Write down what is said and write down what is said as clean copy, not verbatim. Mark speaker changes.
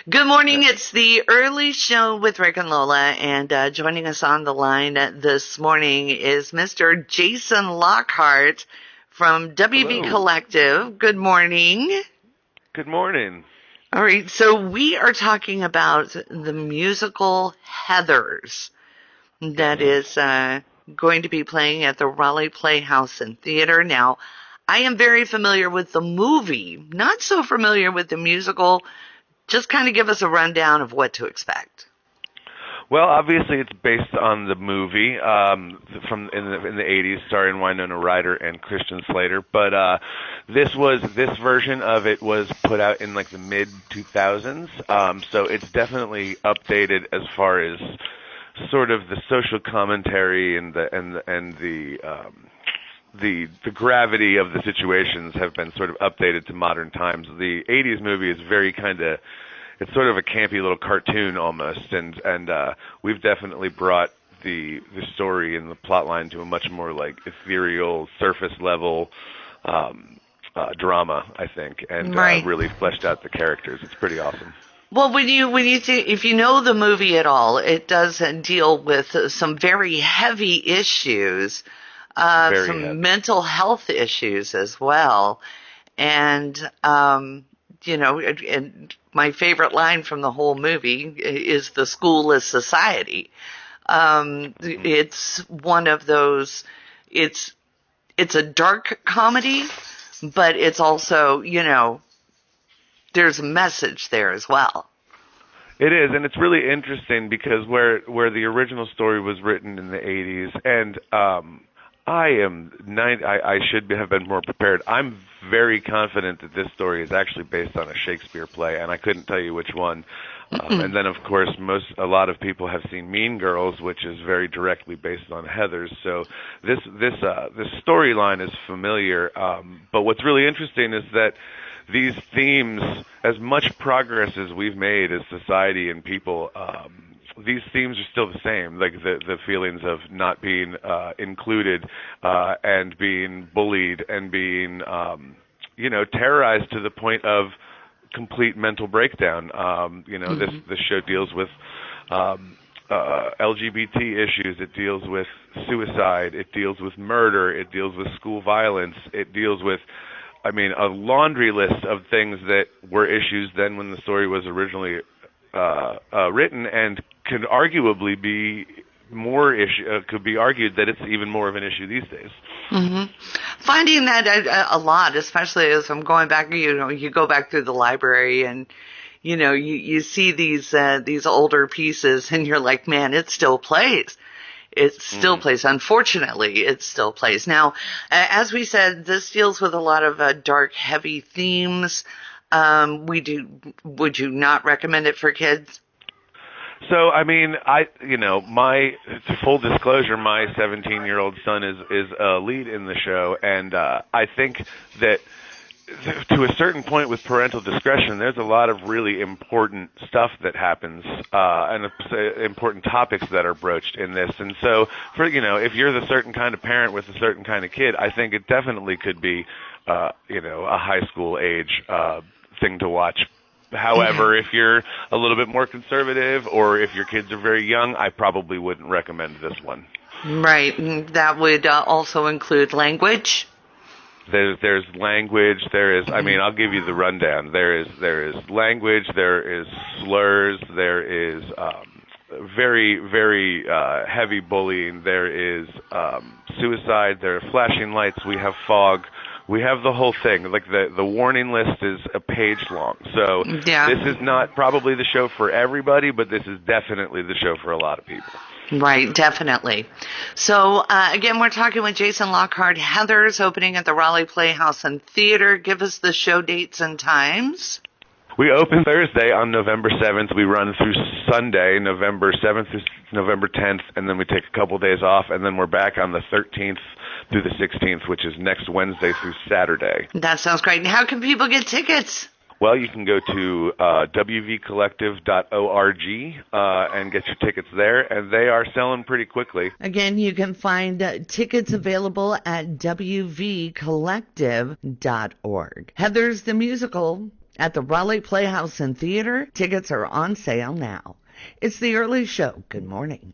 Speaker 1: Good morning. It's the early show with Rick and Lola, and joining us on the line this morning is Mr. Jason Lockhart from WV
Speaker 2: Hello.
Speaker 1: Collective. Good morning.
Speaker 2: Good morning.
Speaker 1: All right, so we are talking about the musical Heathers that is going to be playing at the Raleigh Playhouse and Theater. Now, I am very familiar with the movie, not so familiar with the musical. Just kind of give us a rundown of what to expect.
Speaker 2: Well, obviously it's based on the movie from in the 80s, starring Winona, Ryder, and Slater. But this version of it was put out in like the mid 2000s, so it's definitely updated as far as sort of the social commentary and the gravity of the situations have been sort of updated to modern times. The 80s movie is very it's sort of a campy little cartoon almost, and we've definitely brought the story and the plot line to a much more like ethereal, surface level drama, I think, and really fleshed out the characters. It's pretty awesome.
Speaker 1: Well, if you know the movie at all, it does deal with some very heavy issues. Some mental health issues as well. And, and my favorite line from the whole movie is the school is society. It's one of those, it's a dark comedy, but it's also, there's a message there as well.
Speaker 2: It is, and it's really interesting because where the original story was written in the 80s, and I should have been more prepared. I'm very confident that this story is actually based on a Shakespeare play, and I couldn't tell you which one. And then, of course, a lot of people have seen Mean Girls, which is very directly based on Heathers. So this storyline is familiar. But what's really interesting is that these themes, as much progress as we've made as society and people, these themes are still the same, like the feelings of not being included and being bullied and being, terrorized to the point of complete mental breakdown. This show deals with LGBT issues. It deals with suicide. It deals with murder. It deals with school violence. It deals with, a laundry list of things that were issues then when the story was originally written, and could arguably be more issue. Could be argued that it's even more of an issue these days.
Speaker 1: Mm-hmm. Finding that a lot, especially as I'm going back. You go back through the library and you see these older pieces, and you're like, man, it still plays. It still plays. Unfortunately, it still plays. Now, as we said, this deals with a lot of dark, heavy themes. Would you not recommend it for kids?
Speaker 2: So, my full disclosure, my 17-year-old son is a lead in the show, and I think that to a certain point with parental discretion, there's a lot of really important stuff that happens, and important topics that are broached in this. And so, if you're the certain kind of parent with a certain kind of kid, I think it definitely could be, a high school age thing to watch. However, if you're a little bit more conservative, or if your kids are very young, I probably wouldn't recommend this one.
Speaker 1: Right. That would also include language.
Speaker 2: There's language. There is. I'll give you the rundown. There is language. There is slurs. There is very, very heavy bullying. There is suicide. There are flashing lights. We have fog. We have the whole thing. Like the warning list is a page long. So This is not probably the show for everybody, but this is definitely the show for a lot of people.
Speaker 1: Right, definitely. So, again, we're talking with Jason Lockhart. Heathers opening at the Raleigh Playhouse and Theater. Give us the show dates and times.
Speaker 2: We open Thursday on November 7th. We run through Sunday, November 7th through November 10th, and then we take a couple days off, and then we're back on the 13th through the 16th, which is next Wednesday through Saturday.
Speaker 1: That sounds great. And how can people get tickets?
Speaker 2: Well, you can go to wvcollective.org and get your tickets there, and they are selling pretty quickly.
Speaker 1: Again, you can find tickets available at wvcollective.org. Heathers the Musical at the Raleigh Playhouse and Theater. Tickets are on sale now. It's the early show. Good morning.